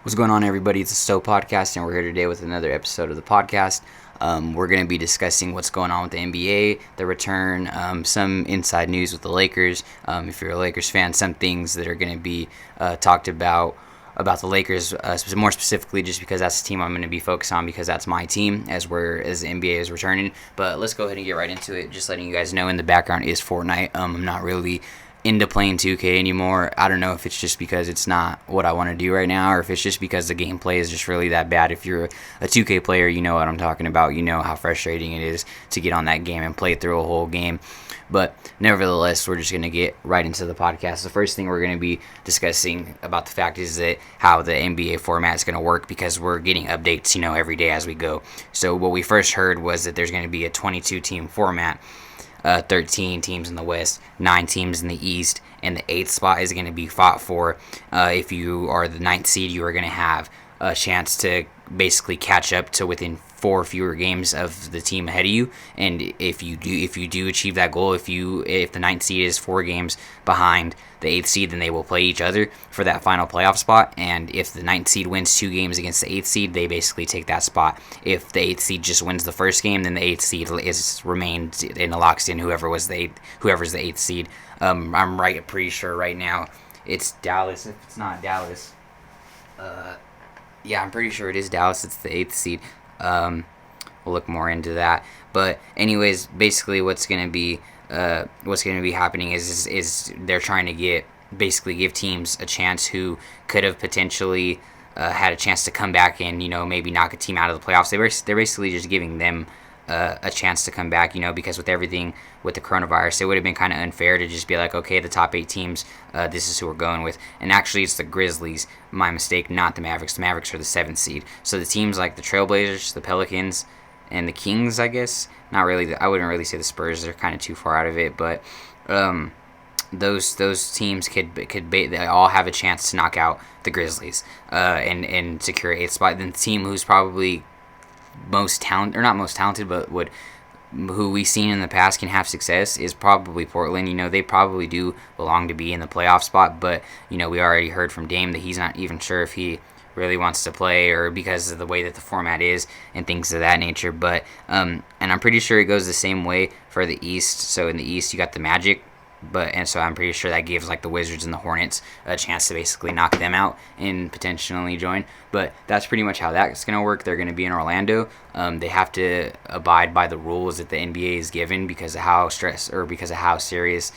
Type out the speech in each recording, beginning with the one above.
What's going on, everybody? It's the Stow podcast, and we're here today with another episode of the podcast. We're going to be discussing what's going on with the NBA, the return, some inside news with the Lakers. If you're a Lakers fan, some things that are going to be talked about the Lakers, more specifically, just because that's the team I'm going to be focused on, because that's my team as the NBA is returning. But let's go ahead and get right into it. Just letting you guys know, in the background is Fortnite. I'm not really into playing 2K anymore. I don't know if it's just because it's not what I want to do right now, or if it's just because the gameplay is just really that bad. If you're a 2K player, you know what I'm talking about. You know how frustrating it is to get on that game and play through a whole game. But nevertheless, we're just going to get right into the podcast. The first thing we're going to be discussing about the fact is that how the NBA format is going to work, because we're getting updates, every day as we go. So what we first heard was that there's going to be a 22-team format. 13 teams in the West, 9 teams in the East, and the 8th spot is going to be fought for. If you are the 9th seed, you are going to have a chance to basically catch up to within 4 fewer games of the team ahead of you. And if you do achieve that goal, if the 9th seed is 4 games behind the 8th seed, then they will play each other for that final playoff spot. And if the 9th seed wins 2 games against the 8th seed, they basically take that spot. If the 8th seed just wins the first game, then the 8th seed remains in the locks in whoever's the 8th seed. Pretty sure right now it's Dallas. If it's not Dallas, yeah, I'm pretty sure it is Dallas. It's the 8th seed. We'll look more into that. But anyways, basically what's going to be happening is they're trying to give teams a chance who could have potentially had a chance to come back and maybe knock a team out of the playoffs. They're basically just giving them a chance to come back, because with everything with the coronavirus, it would have been kind of unfair to just be like, okay, the top 8 teams, this is who we're going with. And actually, it's the Grizzlies, my mistake, not the Mavericks. The Mavericks are the 7th seed. So the teams like the Trailblazers, the Pelicans, and the Kings, I guess, not really. I wouldn't really say the Spurs. They're kind of too far out of it, but those teams they all have a chance to knock out the Grizzlies and secure 8th spot. Then the team who's probably most talented, or not most talented, but who we've seen in the past can have success, is probably Portland. They probably do belong to be in the playoff spot, but we already heard from Dame that he's not even sure if he really wants to play, or because of the way that the format is and things of that nature. But and I'm pretty sure it goes the same way for the East. So in the East, you got the Magic, so I'm pretty sure that gives like the Wizards and the Hornets a chance to basically knock them out and potentially join. But that's pretty much how that's going to work. They're going to be in Orlando. They have to abide by the rules that the NBA is given, because of how serious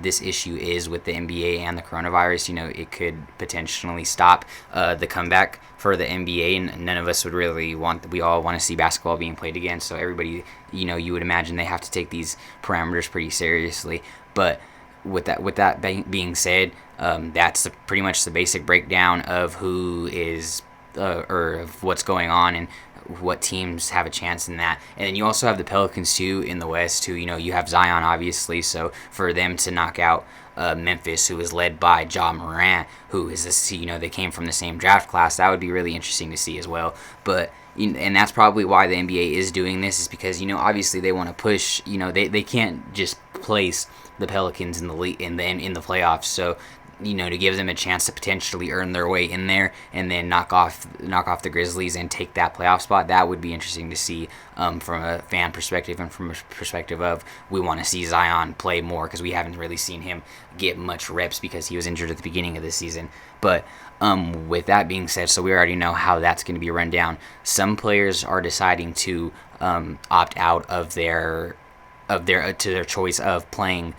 this issue is with the NBA and the coronavirus. It could potentially stop the comeback for the NBA, and none of us would really we all want to see basketball being played again. So everybody, you would imagine they have to take these parameters pretty seriously. But with that being said, that's pretty much the basic breakdown of who is or of what's going on and what teams have a chance in that. And then you also have the Pelicans too in the West, who you have Zion, obviously. So for them to knock out Memphis, who is led by Ja Morant, who is they came from the same draft class, that would be really interesting to see as well. But and that's probably why the NBA is doing this, is because obviously they want to push. They can't just place the Pelicans in the playoffs. So to give them a chance to potentially earn their way in there and then knock off the Grizzlies and take that playoff spot, that would be interesting to see from a fan perspective, and from a perspective of we want to see Zion play more, because we haven't really seen him get much reps because he was injured at the beginning of the season. But with that being said, so we already know how that's going to be run down. Some players are deciding to opt out of their choice of playing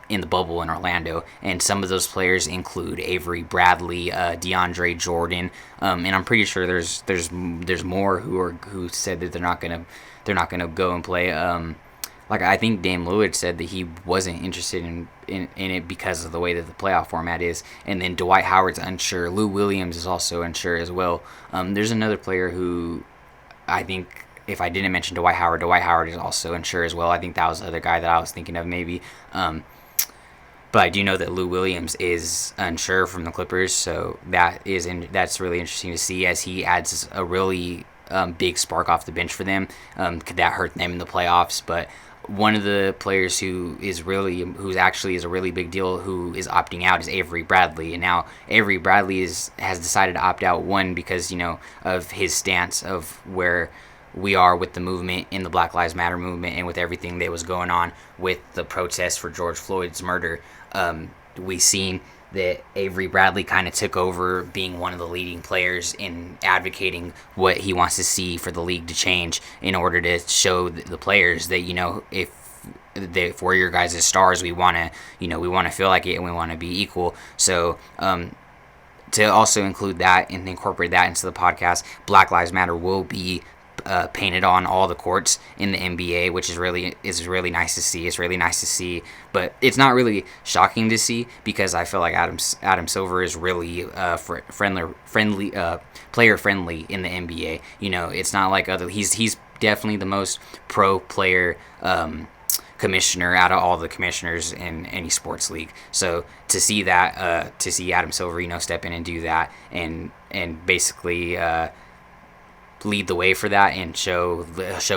in the bubble in Orlando, and some of those players include Avery Bradley, DeAndre Jordan, and I'm pretty sure there's more who said that they're not gonna go and play. Like I think Dame Lillard said that he wasn't interested in it because of the way that the playoff format is, and then Dwight Howard's unsure. Lou Williams is also unsure as well. There's another player who I think, if I didn't mention Dwight Howard is also unsure as well. I think that was the other guy that I was thinking of maybe. But I do know that Lou Williams is unsure from the Clippers, so that's really interesting to see, as he adds a really big spark off the bench for them. Could that hurt them in the playoffs? But one of the players who's actually is a really big deal who is opting out is Avery Bradley, and now Avery Bradley has decided to opt out, one because of his stance of where we are with the movement in the Black Lives Matter movement and with everything that was going on with the protests for George Floyd's murder. We seen that Avery Bradley kind of took over being one of the leading players in advocating what he wants to see for the league to change in order to show the players that, if we're your guys' stars, we want to feel like it and we want to be equal. So to also include that and incorporate that into the podcast, Black Lives Matter will be painted on all the courts in the NBA, which is really nice to see. It's really nice to see, but it's not really shocking to see because I feel like Adam Silver is really friendly, player friendly in the NBA. It's not like other. He's definitely the most pro player commissioner out of all the commissioners in any sports league. So to see that, to see Adam Silver, step in and do that, and basically lead the way for that and show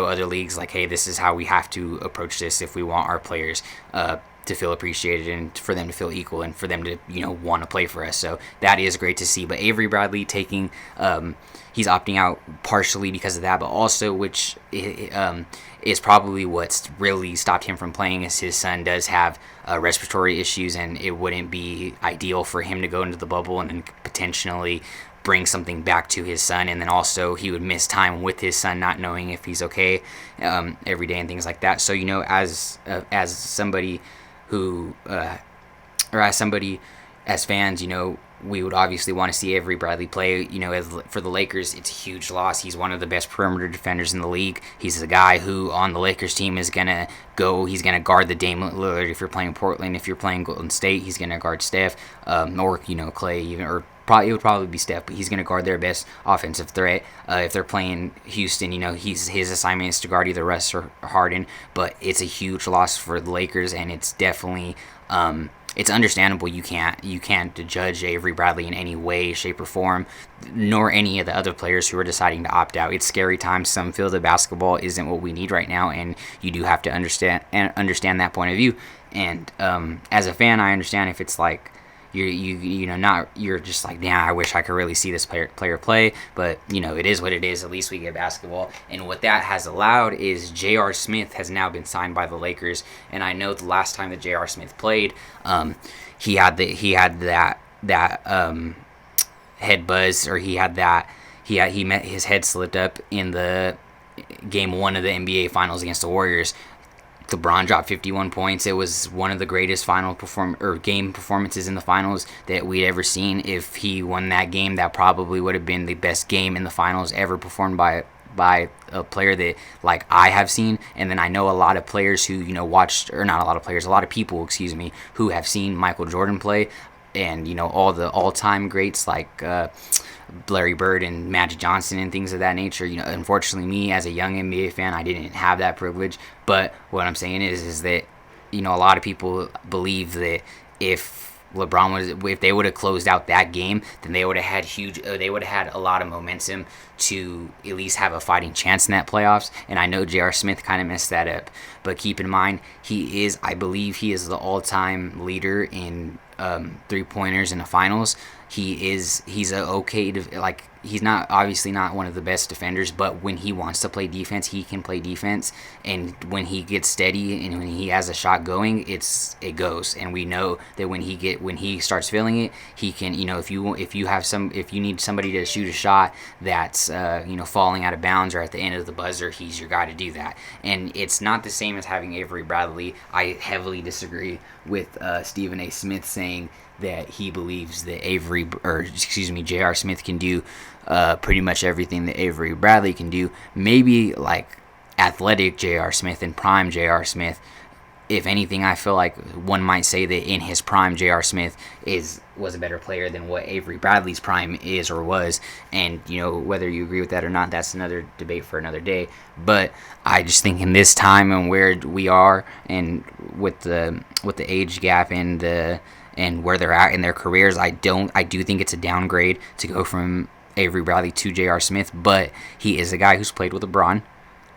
other leagues like, hey, this is how we have to approach this if we want our players to feel appreciated and for them to feel equal and for them to want to play for us. So that is great to see. But Avery Bradley he's opting out partially because of that, but also which is probably what's really stopped him from playing, is his son does have respiratory issues, and it wouldn't be ideal for him to go into the bubble and then potentially bring something back to his son, and then also he would miss time with his son not knowing if he's okay every day and things like that. So as somebody who as fans, we would obviously want to see Avery Bradley play. For the Lakers, it's a huge loss. He's one of the best perimeter defenders in the league. He's the guy who on the Lakers team is going to go. He's going to guard the Dame Lillard if you're playing Portland. If you're playing Golden State, he's going to guard Steph, or Clay even, or it would probably be Steph, but he's going to guard their best offensive threat. If they're playing Houston, his assignment is to guard either Russ or Harden. But it's a huge loss for the Lakers, and it's definitely it's understandable. You can't judge Avery Bradley in any way, shape, or form, nor any of the other players who are deciding to opt out. It's scary times. Some feel that basketball isn't what we need right now, and you do have to understand that point of view. And as a fan, I understand if it's like you're just like, yeah, I wish I could really see this player play, but it is what it is. At least we get basketball, and what that has allowed is J.R. Smith has now been signed by the Lakers, and I know the last time that J.R. Smith played, he had that head buzz, or he met his head slipped up in the game 1 of the NBA Finals against the Warriors. LeBron dropped 51 points. It was one of the greatest game performances in the finals that we'd ever seen. If he won that game, that probably would have been the best game in the finals ever performed by a player that like I have seen. And then I know a lot of players who a lot of people who have seen Michael Jordan play, and all the all-time greats like Larry Bird and Magic Johnson and things of that nature. Unfortunately, me as a young NBA fan, I didn't have that privilege. But what I'm saying is that a lot of people believe that if they would have closed out that game, then they would have had a lot of momentum to at least have a fighting chance in that playoffs. And I know J.R. Smith kind of messed that up, but keep in mind I believe he is the all-time leader in 3-pointers in the finals. He's not obviously not one of the best defenders, but when he wants to play defense, he can play defense. And when he gets steady and when he has a shot going, it goes. And we know that when he starts feeling it, he can. If you need somebody to shoot a shot that's falling out of bounds or at the end of the buzzer, he's your guy to do that. And it's not the same as having Avery Bradley. I heavily disagree with Stephen A. Smith saying that he believes that J.R. Smith can do pretty much everything that Avery Bradley can do. Maybe like athletic J.R. Smith and prime J.R. Smith. If anything, I feel like one might say that in his prime, J.R. Smith was a better player than what Avery Bradley's prime is or was. And whether you agree with that or not, that's another debate for another day. But I just think in this time and where we are, and with the age gap and where they're at in their careers, I do think it's a downgrade to go from Avery Bradley to J.R. Smith. But he is a guy who's played with LeBron.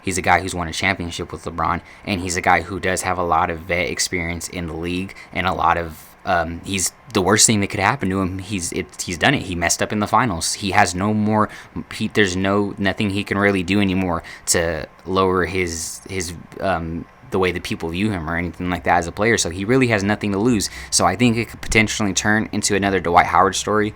He's a guy who's won a championship with LeBron, and he's a guy who does have a lot of vet experience in the league and a lot of. He's the worst thing that could happen to him. He's done it. He messed up in the finals. He has no more. There's nothing he can really do anymore to lower his the way that people view him or anything like that as a player. So he really has nothing to lose. So I think it could potentially turn into another Dwight Howard story.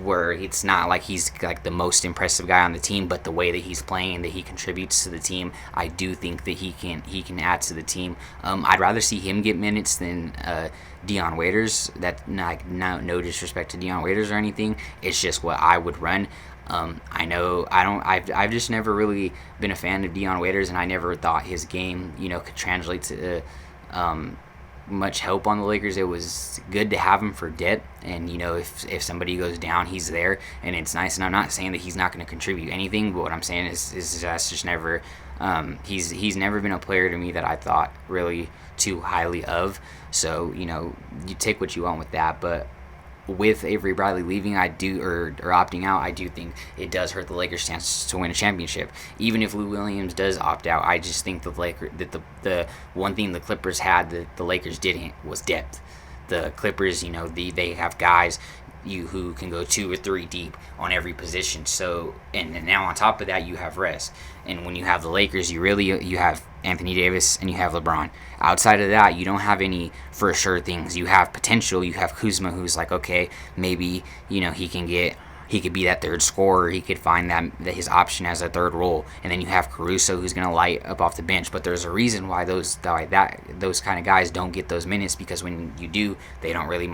Where it's not like he's like the most impressive guy on the team, but the way that he's playing and that he contributes to the team, I do think that he can add to the team. I'd rather see him get minutes than Dion Waiters. That no disrespect to Dion Waiters or anything. It's just what I would run. I've just never really been a fan of Dion Waiters, and I never thought his game, could translate to much help on the Lakers. It was good to have him for depth, and if somebody goes down, he's there, and it's nice. And I'm not saying that he's not going to contribute anything, but what I'm saying is that's just never. He's never been a player to me that I thought really too highly of. So you take what you want with that, but with Avery Bradley leaving, or opting out, I do think it does hurt the Lakers' chances to win a championship. Even if Lou Williams does opt out, I just think the one thing the Clippers had that the Lakers didn't was depth. The Clippers, they have guys who can go 2 or 3 deep on every position. So, and now on top of that, you have rest. And when you have the Lakers, you have Anthony Davis and you have LeBron. Outside of that, you don't have any for sure things. You have potential. You have Kuzma, who's like, okay, maybe he could be that third scorer. He could find that his option as a third role. And then you have Caruso, who's going to light up off the bench. But there's a reason why those kind of guys don't get those minutes, because when you do, they don't really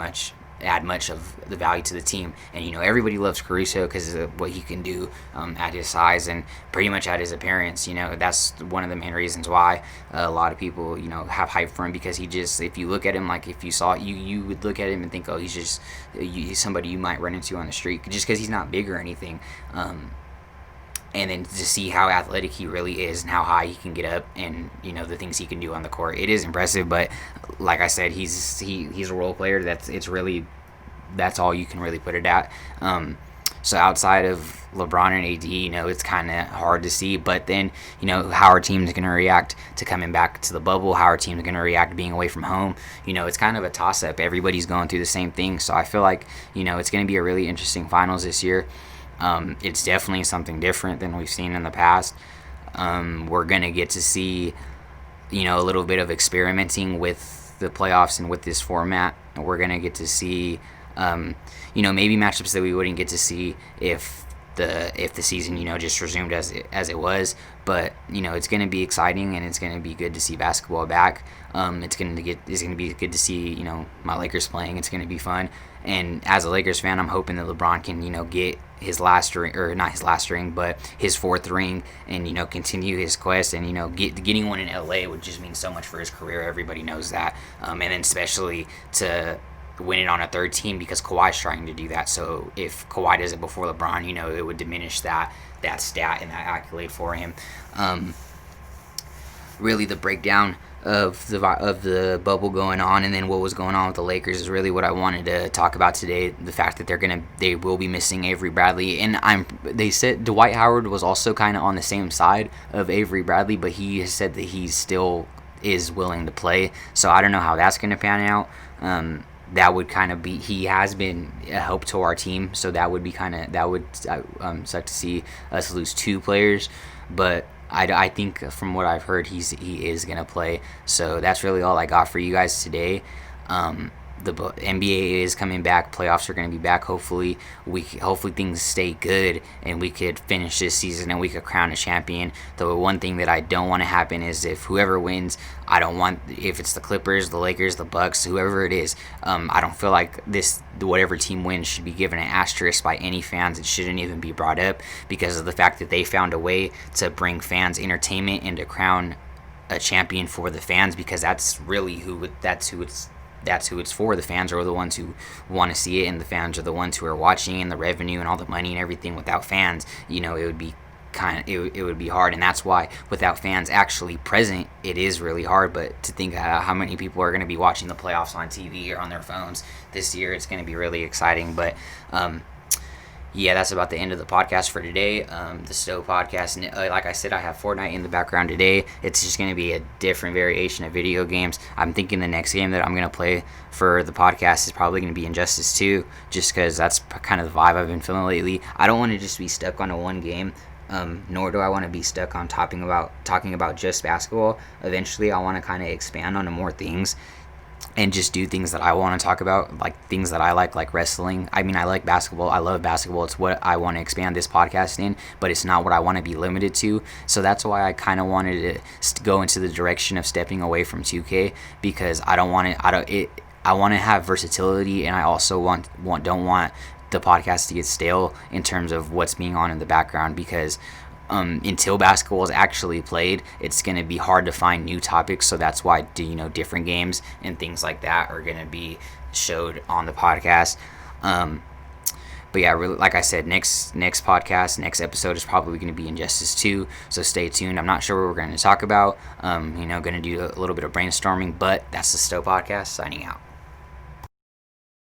add much of the value to the team. And everybody loves Caruso because of what he can do at his size and pretty much at his appearance. That's one of the main reasons why a lot of people have hype for him, because he just, if you look at him, like if you saw you would look at him and think, oh, he's somebody you might run into on the street, just because he's not big or anything. And then to see how athletic he really is and how high he can get up, and the things he can do on the court, it is impressive. But like I said, he's a role player. That's all you can really put it at. So outside of LeBron and AD, it's kind of hard to see. But then how our team's going to react to coming back to the bubble, how our team's going to react being away from home. It's kind of a toss up. Everybody's going through the same thing. So I feel like it's going to be a really interesting finals this year. It's definitely something different than we've seen in the past. We're going to get to see, a little bit of experimenting with the playoffs and with this format. We're going to get to see, maybe matchups that we wouldn't get to see if the season, just resumed as it was. But, it's going to be exciting, and it's going to be good to see basketball back. It's going to be good to see, my Lakers playing. It's going to be fun. And as a Lakers fan, I'm hoping that LeBron can, get his last ring, or not his last ring, but his 4th ring, and continue his quest. And getting one in LA would just mean so much for his career. Everybody knows that. And then especially to win it on a third team, because Kawhi's trying to do that. So if Kawhi does it before LeBron, it would diminish that stat and that accolade for him. Really, the breakdown of the bubble going on, and then what was going on with the Lakers, is really what I wanted to talk about today. The fact that they will be missing Avery Bradley, and they said Dwight Howard was also kind of on the same side of Avery Bradley, but he has said that he still is willing to play. So I don't know how that's going to pan out. That would kind of be, he has been a help to our team, so that would suck to see us lose 2 players, but I think from what I've heard, he is going to play. So that's really all I got for you guys today. The NBA is coming back. Playoffs are going to be back. Hopefully things stay good and we could finish this season and we could crown a champion. The one thing that I don't want to happen is if whoever wins, if it's the Clippers, the Lakers, the Bucks, whoever it is, I don't feel like whatever team wins should be given an asterisk by any fans. It shouldn't even be brought up because of the fact that they found a way to bring fans entertainment and to crown a champion for the fans, because that's really who it's for. The fans are the ones who want to see it, and the fans are the ones who are watching, and the revenue and all the money and everything. Without fans, it would be it would be hard, and that's why without fans actually present, it is really hard. But to think how many people are going to be watching the playoffs on TV or on their phones this year, it's going to be really exciting. But yeah, that's about the end of the podcast for today. The Stow podcast. And like I said, I have Fortnite in the background today. It's just going to be a different variation of video games. I'm thinking the next game that I'm going to play for the podcast is probably going to be Injustice 2, just because that's kind of the vibe I've been feeling lately. I don't want to just be stuck on a one game. Nor do I want to be stuck on talking about just basketball. Eventually, I want to kind of expand onto more things and just do things that I want to talk about, like things that I like wrestling. I mean, I like basketball. I love basketball. It's what I want to expand this podcast in, but it's not what I want to be limited to. So that's why I kind of wanted to go into the direction of stepping away from 2K, because I don't want it. I want to have versatility, and I also don't want the podcast to get stale in terms of what's being on in the background, because until basketball is actually played, it's going to be hard to find new topics. So that's why different games and things like that are going to be showed on the podcast. But yeah, really, like I said, next podcast, next episode is probably going to be Injustice 2. So stay tuned. I'm not sure what we're going to talk about. Going to do a little bit of brainstorming, but that's the Stow podcast signing out.